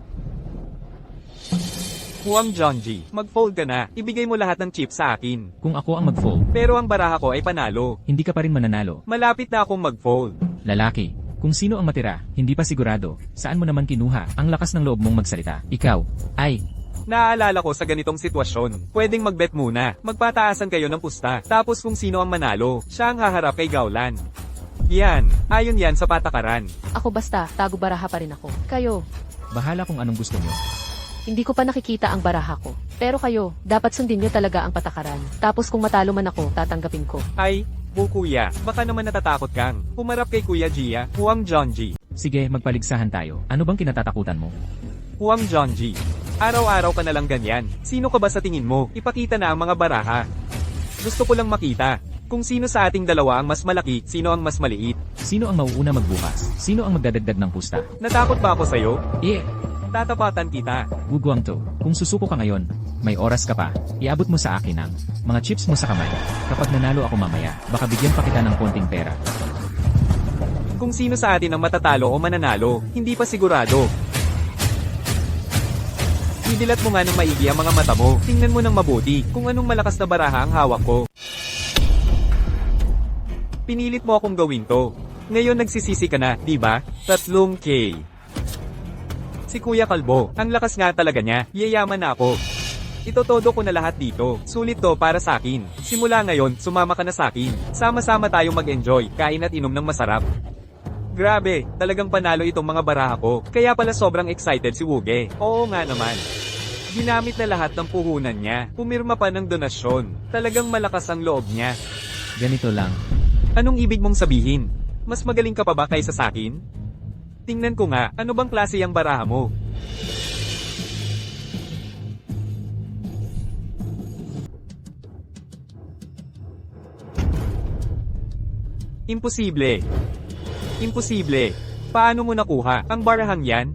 Huang Zhongji, mag-fold ka na. Ibigay mo lahat ng chips sa akin.
Kung ako ang mag-fold,
Pero ang baraha ko ay panalo.
hindi ka pa rin mananalo.
Malapit na akong mag-fold.
Lalaki, Kung sino ang matira, hindi pa sigurado, saan mo naman kinuha ang lakas ng loob mong magsalita? Ikaw, ay,
Naaalala ko sa ganitong sitwasyon. Pwedeng magbet muna. Magpataasan kayo ng pusta. Tapos kung sino ang manalo, siya ang haharap kay Gaulan. Yan. Ayon yan sa patakaran.
Ako basta, tago baraha pa rin ako. Kayo,
bahala kung anong gusto mo.
hindi ko pa nakikita ang baraha ko. Pero kayo, dapat sundin niyo talaga ang patakaran. Tapos kung matalo man ako, tatanggapin ko.
Ay, kuya. Baka naman natatakot kang. Humarap kay Kuya Gia, Huang Jonji.
Sige, magpaligsahan tayo. Ano bang kinatatakutan mo?
Huang Jonji. Araw-araw ka na lang ganyan. Sino ka ba sa tingin mo? Ipakita na ang mga baraha. Gusto ko lang makita. Kung sino sa ating dalawa ang mas malaki, sino ang mas maliit.
Sino ang mauuna magbukas? Sino ang magdadagdag ng pusta?
Natakot ba ako sa'yo?
Yeah!
Tatapatan kita.
Wu Guangzhou, kung susuko ka ngayon, may oras ka pa, iabot mo sa akin ang mga chips mo sa kamay. Kapag nanalo ako mamaya, baka bigyan pa kita ng konting pera.
Kung sino sa atin ang matatalo o mananalo, hindi pa sigurado. Idilat mo nga ng maigi ang mga mata mo. Tingnan mo ng mabuti kung anong malakas na baraha ang hawak ko. Pinilit mo akong gawin to. Ngayon nagsisisi ka na, di ba? 3K. Si Kuya Kalbo, ang lakas nga talaga niya, yayaman na ako. Itotodo ko na lahat dito. Sulit to para sa akin. Simula ngayon, sumama ka na sa akin. Sama-sama tayong mag-enjoy, kain at inom ng masarap. Grabe, talagang panalo itong mga baraha ko. Kaya pala sobrang excited si Wuge. Oo nga naman. Ginamit na lahat ng puhunan niya. Pumirma pa ng donasyon. Talagang malakas ang loob niya.
Ganito lang.
Anong ibig mong sabihin? Mas magaling ka pa ba kaysa sa akin? Tingnan ko nga, ano bang klase yung baraha mo? Imposible. Imposible. Paano mo nakuha ang barahang yan?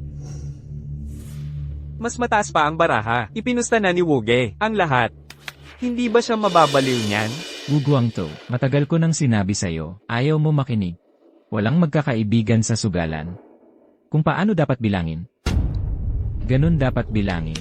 Mas mataas pa ang baraha. Ipinusta na ni Wuge ang lahat. Hindi ba siya mababaliw niyan?
Wu Guangzhou, matagal ko nang sinabi sa'yo, ayaw mo makinig. Walang magkakaibigan sa sugalan. Kung paano dapat bilangin? Ganun dapat bilangin.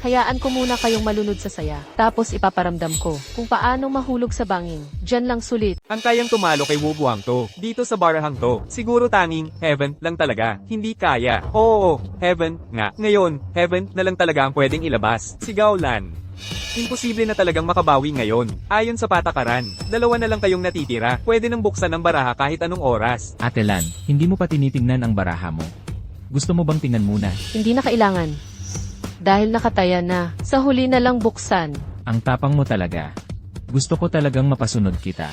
Hayaan ko muna kayong malunod sa saya. Tapos ipaparamdam ko kung paano mahulog sa bangin. Diyan lang sulit.
Ang kayang tumalo kay Wu Guangzhou dito sa barahang to, siguro tanging heaven lang talaga, hindi kaya. Oo, heaven nga. Ngayon, heaven na lang talaga ang pwedeng ilabas. Si Gaulan. Imposible na talagang makabawi ngayon. Ayon sa patakaran, dalawa na lang kayong natitira. Pwede nang buksan ang baraha kahit anong oras.
Ate Lan, hindi mo pa tinitingnan ang baraha mo. Gusto mo bang tingnan muna?
Hindi na kailangan. Dahil nakataya na, sa huli na lang buksan.
Ang tapang mo talaga. Gusto ko talagang mapasunod kita.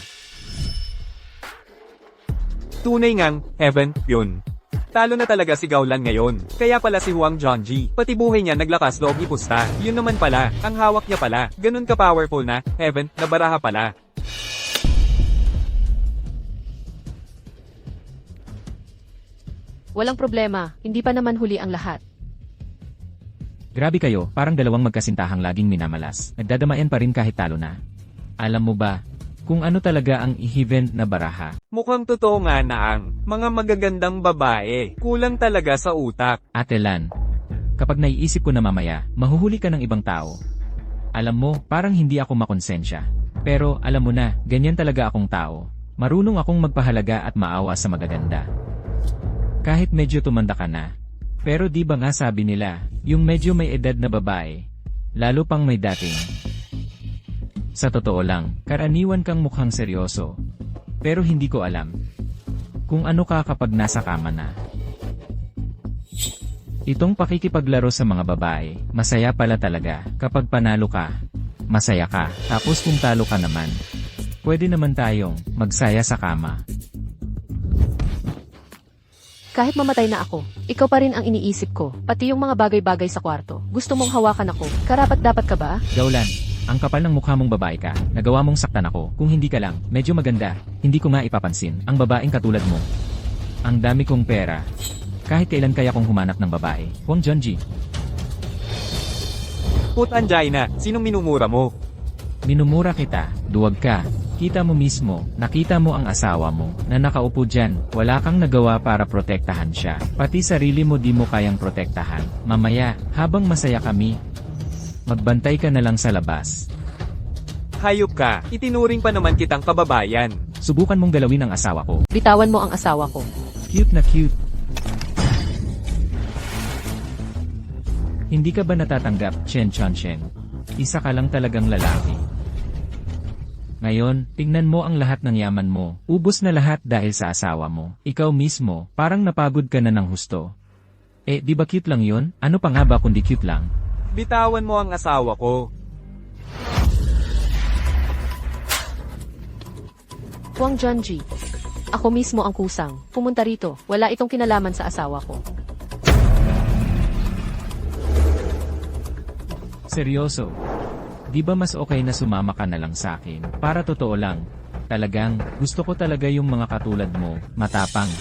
Tunay ngang heaven yun. Talo na talaga si Gaulan ngayon. Kaya pala si Huang Jonji, pati buhay niya naglakas loob ipusta. Yun naman pala, ang hawak niya pala. Ganun ka powerful na, heaven, na baraha pala.
Walang problema, hindi pa naman huli ang lahat.
Grabe kayo, parang dalawang magkasintahang laging minamalas. Nagdadamayan pa rin kahit talo na. Alam mo ba, kung ano talaga ang heaven na baraha?
Mukhang totoo nga na ang mga magagandang babae. Kulang talaga sa utak.
Ate Lan, kapag naiisip ko na mamaya, mahuhuli ka ng ibang tao. Alam mo, parang hindi ako makonsensya. Pero alam mo na, ganyan talaga akong tao. Marunong akong magpahalaga at maawa sa magaganda. Kahit medyo tumanda ka na. Pero di ba nga sabi nila, yung medyo may edad na babae, lalo pang may dating. Sa totoo lang, karaniwan kang mukhang seryoso. Pero hindi ko alam kung ano ka kapag nasa kama na. Itong pakikipaglaro sa mga babae, masaya pala talaga. Kapag panalo ka, masaya ka. Tapos kung talo ka naman, pwede naman tayong magsaya sa kama.
Kahit mamatay na ako, ikaw pa rin ang iniisip ko. Pati yung mga bagay-bagay sa kwarto. Gusto mong hawakan ako. Karapat-dapat ka ba?
Gaulan, ang kapal ng mukha mong babae ka, nagawa mong saktan ako. Kung hindi ka lang, medyo maganda, hindi ko nga ipapansin. Ang babaeng katulad mo. Ang dami kong pera. Kahit kailan kaya kong humanap ng babae. Huang Jonji,
Put Angina, sinong minumura mo?
minumura kita, duwag ka. Kita mo mismo, nakita mo ang asawa mo, na nakaupo dyan, wala kang nagawa para protektahan siya. Pati sarili mo di mo kayang protektahan. Mamaya, habang masaya kami, magbantay ka na lang sa labas.
Hayop ka, itinuring pa naman kitang kababayan.
Subukan mong galawin ang asawa ko.
Bitawan mo ang asawa ko.
Cute na cute. Hindi ka ba natatanggap, Chen Chonchen? Isa ka lang talagang lalaki. Ngayon, tingnan mo ang lahat ng yaman mo. Ubos na lahat dahil sa asawa mo. Ikaw mismo, parang napagod ka na ng husto. Di ba cute lang yun? Ano pa nga ba kundi cute lang?
Bitawan mo ang asawa ko.
Wang Junji. Ako mismo ang kusang. Pumunta rito. Wala itong kinalaman sa asawa ko.
Seryoso. Di ba mas okay na sumama ka na lang sa akin? Para totoo lang. Talagang, gusto ko talaga yung mga katulad mo, matapang.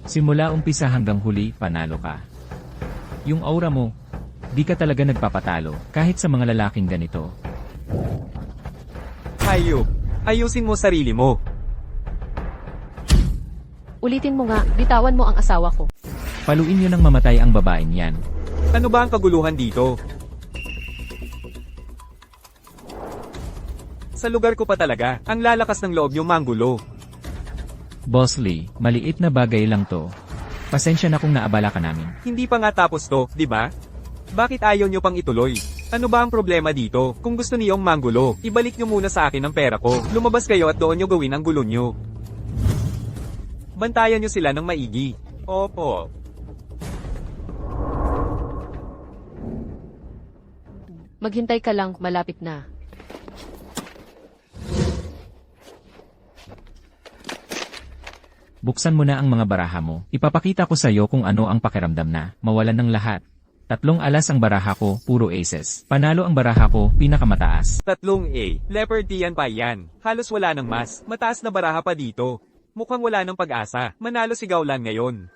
Simula umpisa hanggang huli, panalo ka. Yung aura mo, di ka talaga nagpapatalo, kahit sa mga lalaking ganito.
Hayop. Ayusin mo sarili mo.
Ulitin mo nga, bitawan mo ang asawa ko.
Paluin nyo ng mamatay ang babaeng yan.
Ano ba ang kaguluhan dito? Sa lugar ko pa talaga, ang lalakas ng loob yung manggulo.
Boss Lee, maliit na bagay lang to. Pasensya na kung naabala ka namin.
Hindi pa nga tapos to, di ba? Bakit ayaw nyo pang ituloy? Ano ba ang problema dito? Kung gusto niyong manggulo, ibalik nyo muna sa akin ang pera ko. Lumabas kayo at doon nyo gawin ang gulo nyo. Bantayan nyo sila ng maigi. Opo.
Maghintay ka lang, malapit na.
Buksan mo na ang mga baraha mo. Ipapakita ko sa'yo kung ano ang pakiramdam na mawalan ng lahat. 3 alas ang baraha ko, puro aces. Panalo ang baraha ko, pinakamataas.
3 A. Leopard yan pa yan. Halos wala ng mas. Mataas na baraha pa dito. Mukhang wala ng pag-asa. Manalo si Gaulan ngayon.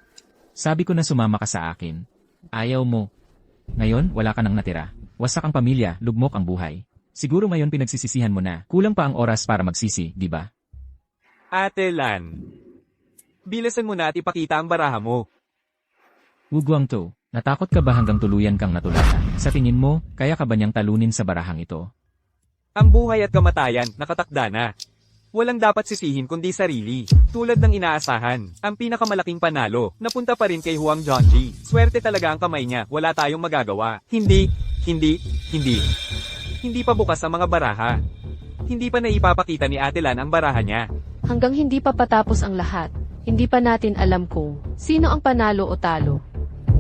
Sabi ko na sumama ka sa akin. Ayaw mo. Ngayon, wala ka nang natira. Wasak ang pamilya, lugmok ang buhay. Siguro ngayon pinagsisisihan mo na. Kulang pa ang oras para magsisi, di ba?
Ate Lan. Bilisan mo na at ipakita ang baraha mo.
Wugwang to. Natakot ka ba hanggang tuluyan kang natulatan? Sa tingin mo, kaya ka ba niyang talunin sa barahang ito?
Ang buhay at kamatayan, nakatakda na. Walang dapat sisihin kundi sarili. Tulad ng inaasahan, ang pinakamalaking panalo, napunta pa rin kay Huang Junji. Swerte talaga ang kamay niya, wala tayong magagawa. Hindi pa bukas ang mga baraha. Hindi pa naipapakita ni Ate Lan ang baraha niya.
Hanggang hindi pa patapos ang lahat, hindi pa natin alam kung sino ang panalo o talo.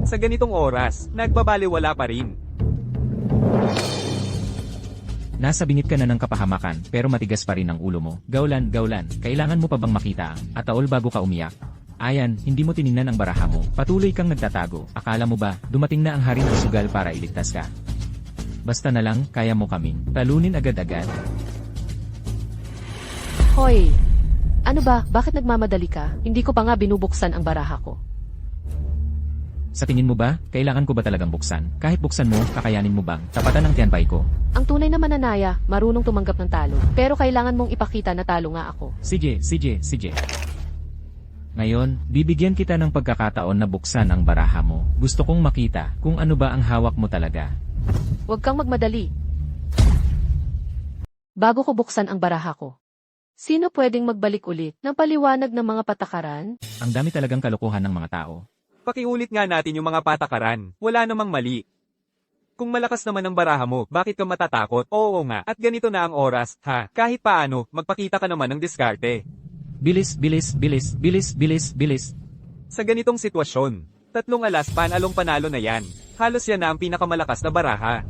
Sa ganitong oras, nagbabaliwala pa rin.
Nasa bingit ka na ng kapahamakan, pero matigas pa rin ang ulo mo. Gaulan, kailangan mo pa bang makita ang ataol bago ka umiyak? Ayan, hindi mo tiningnan ang baraha mo. Patuloy kang nagtatago. Akala mo ba, dumating na ang haring sugal para iligtas ka? Basta na lang, kaya mo kaming talunin agad-agad.
Hoy! Ano ba, bakit nagmamadali ka? Hindi ko pa nga binubuksan ang baraha ko.
Sa tingin mo ba, kailangan ko ba talagang buksan? Kahit buksan mo, kakayanin mo bang tapatan ang tiyanpay ko?
Ang tunay na mananaya, marunong tumanggap ng talo. Pero kailangan mong ipakita na talo nga ako.
Sige. Ngayon, bibigyan kita ng pagkakataon na buksan ang baraha mo. Gusto kong makita kung ano ba ang hawak mo talaga.
Huwag kang magmadali. Bago ko buksan ang baraha ko, sino pwedeng magbalik ulit ng paliwanag ng mga patakaran?
Ang dami talagang kalokohan ng mga tao.
Pakiulit nga natin yung mga patakaran. Wala namang mali. Kung malakas naman ang baraha mo, bakit ka matatakot? Oo nga, at ganito na ang oras, ha? Kahit paano, magpakita ka naman ng diskarte.
Bilis.
Sa ganitong sitwasyon, 3 alas panalo na yan. Halos yan na ang pinakamalakas na baraha.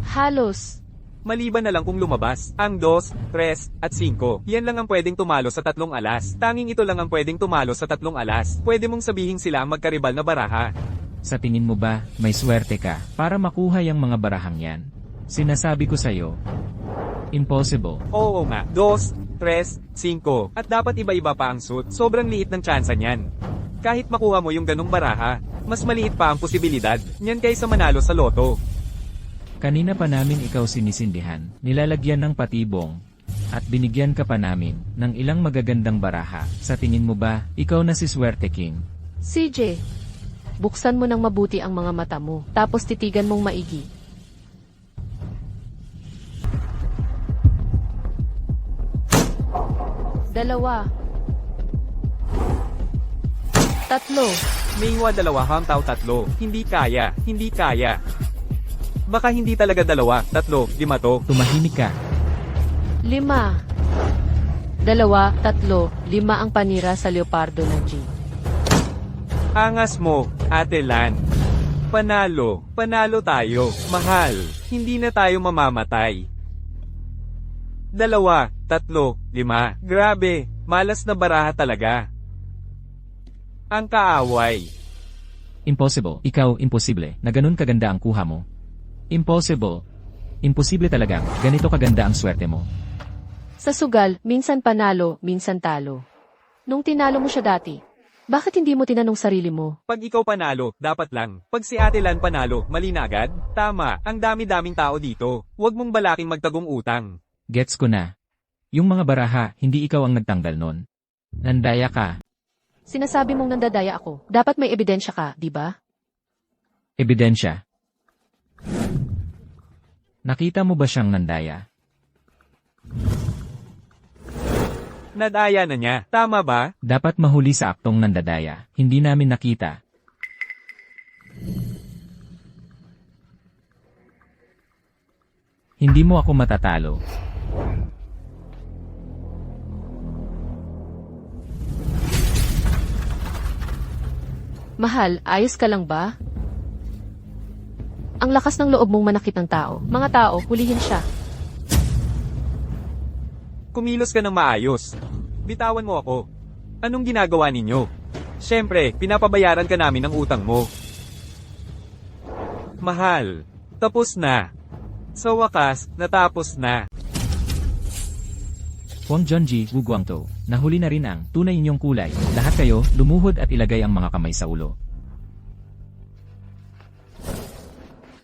Halos.
Maliban na lang kung lumabas, ang 2, 3, at 5. Yan lang ang pwedeng tumalo sa 3 alas. Tanging ito lang ang pwedeng tumalo sa 3 alas. Pwede mong sabihin sila ang magkaribal na baraha.
Sa tingin mo ba, may swerte ka para makuha yung mga barahang yan? Sinasabi ko sa'yo, impossible.
Oo nga, 2, 3, 5. At dapat iba-iba pa ang suit. Sobrang liit ng tsansa niyan. Kahit makuha mo yung ganung baraha, mas maliit pa ang posibilidad niyan kaysa manalo sa loto.
Kanina pa namin ikaw sinisindihan, nilalagyan ng patibong, at binigyan ka pa namin ng ilang magagandang baraha. Sa tingin mo ba, ikaw na si Swerte King?
CJ, buksan mo ng mabuti ang mga mata mo, tapos titigan mong maigi. 2. 3.
Maywa 2 hamtaw 3. Hindi kaya, hindi kaya. Baka hindi talaga 2, 3, 5 to.
Tumahimik ka.
5. 2, 3, 5 ang panira sa Leopardo na G.
Angas mo, Ate Lan. Panalo, panalo tayo. Mahal, hindi na tayo mamamatay. 2, 3, 5. Grabe, malas na baraha talaga. Ang kaaway.
Impossible. Ikaw, imposible. Na ganun kaganda ang kuha mo. Impossible. Imposible talaga. Ganito kaganda ang swerte mo.
Sa sugal, minsan panalo, minsan talo. Nung tinalo mo siya dati, bakit hindi mo tinanong sarili mo?
Pag ikaw panalo, dapat lang. Pag si Ate Lan panalo, mali na agad? Tama, ang dami-daming tao dito. Huwag mong balaking magtagong utang.
Gets ko na. Yung mga baraha, hindi ikaw ang nagtanggal nun. Nandaya ka.
Sinasabi mong nandadaya ako. Dapat may ebidensya ka, di ba?
Ebidensya. Nakita mo ba siyang nandaya?
Nadaya na niya, tama ba?
Dapat mahuli sa aktong nandadaya. Hindi namin nakita. Hindi mo ako matatalo.
Mahal, ayos ka lang ba? Ang lakas ng loob mong manakit ng tao. Mga tao, hulihin siya.
Kumilos ka ng maayos. Bitawan mo ako. Anong ginagawa ninyo? Siyempre, pinapabayaran ka namin ng utang mo. Mahal, tapos na. Sa wakas, natapos na.
Huang Junji, Wu Guangtou. Nahuli na rin ang tunay inyong kulay. Lahat kayo, lumuhod at ilagay ang mga kamay sa ulo.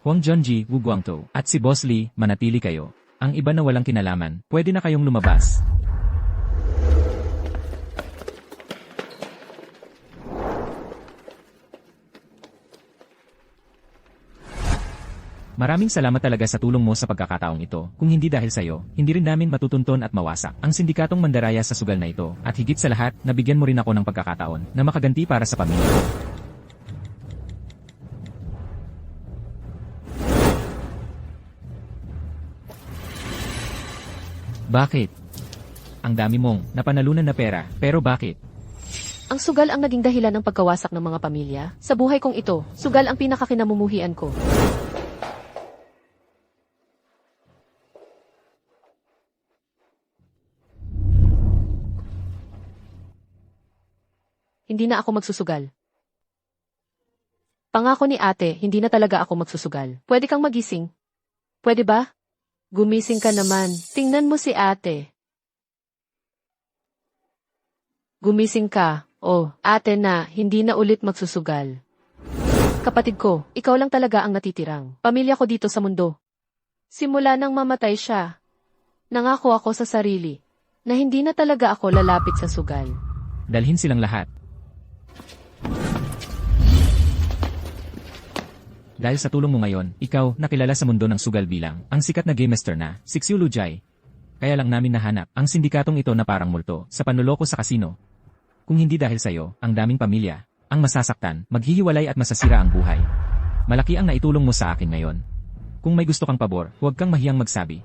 Huang Junji, Wu Guangtou. At si Boss Lee, manatili kayo. Ang iba na walang kinalaman, pwede na kayong lumabas. Maraming salamat talaga sa tulong mo sa pagkakataong ito. Kung hindi dahil sa'yo, hindi rin namin matutunton at mawasak ang sindikatong mandaraya sa sugal na ito. At higit sa lahat, nabigyan mo rin ako ng pagkakataon na makaganti para sa pamilya ko. Bakit? Ang dami mong napanalunan na pera, pero bakit?
Ang sugal ang naging dahilan ng pagkawasak ng mga pamilya. Sa buhay kong ito, sugal ang pinakakinamumuhian ko. Hindi na ako magsusugal. Pangako ni ate, hindi na talaga ako magsusugal. Pwede kang magising. Pwede ba? Gumising ka naman. Tingnan mo si ate. Gumising ka. Oh, ate na, hindi na ulit magsusugal. Kapatid ko, ikaw lang talaga ang natitirang pamilya ko dito sa mundo. Simula nang mamatay siya, nangako ako sa sarili na hindi na talaga ako lalapit sa sugal.
Dalhin silang lahat. Dahil sa tulong mo ngayon, ikaw, nakilala sa mundo ng sugal bilang ang sikat na game master na, si Xiu Lujay. Kaya lang namin nahanap ang sindikatong ito na parang multo sa panloloko sa kasino. Kung hindi dahil sa'yo, ang daming pamilya, ang masasaktan, maghihiwalay at masasira ang buhay. Malaki ang naitulong mo sa akin ngayon. Kung may gusto kang pabor, huwag kang mahiyang magsabi.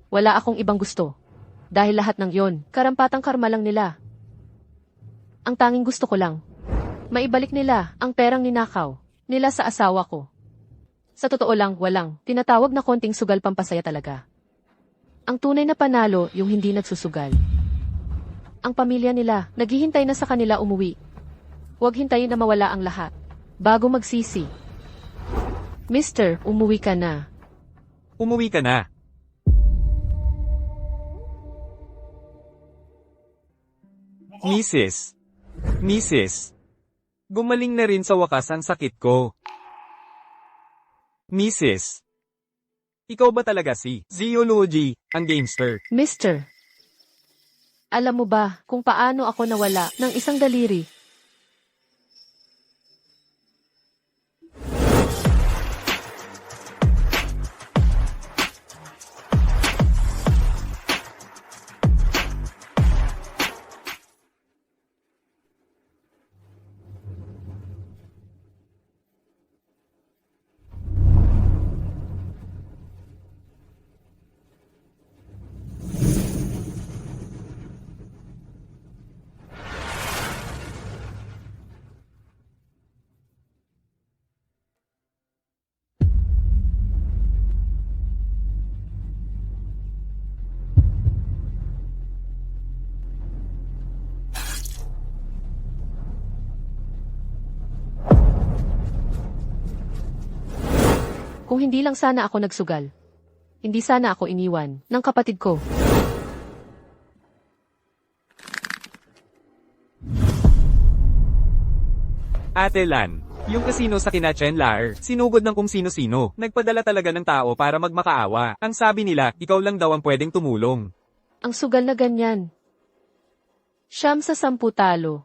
Wala akong ibang gusto. Dahil lahat ng yon, karampatang karma lang nila. Ang tanging gusto ko lang, maibalik nila ang perang ninakaw nila sa asawa ko. Sa totoo lang, walang tinatawag na konting sugal pampasaya talaga. Ang tunay na panalo, yung hindi nagsusugal. Ang pamilya nila, naghihintay na sa kanila umuwi. Huwag hintayin na mawala ang lahat bago magsisi. Mister, umuwi ka na.
Umuwi ka na. Mrs. Gumaling na rin sa wakas ang sakit ko. Mrs. Ikaw ba talaga si Zeology, ang gamester?
Mister, alam mo ba kung paano ako nawala ng isang daliri? Kung hindi lang sana ako nagsugal. Hindi sana ako iniwan ng kapatid ko.
Ate Lan, yung kasino sa kina Chenlar, sinugod ng kung sino-sino. Nagpadala talaga ng tao para magmakaawa. Ang sabi nila, ikaw lang daw ang pwedeng tumulong.
Ang sugal na ganyan. 9 sa 10 talo.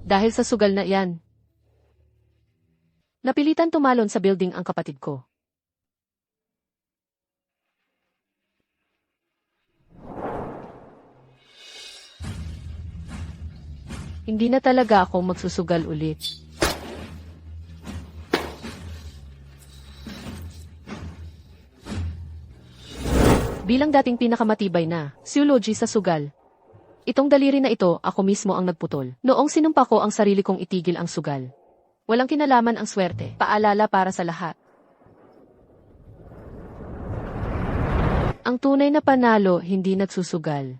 Dahil sa sugal na yan. Napilitan tumalon sa building ang kapatid ko. Hindi na talaga ako magsusugal ulit. Bilang dating pinakamatibay na zoology sa sugal. Itong daliri na ito, ako mismo ang nagputol. Noong sinumpa ko ang sarili kong itigil ang sugal. Walang kinalaman ang swerte, paalala para sa lahat. Ang tunay na panalo, hindi nagsusugal.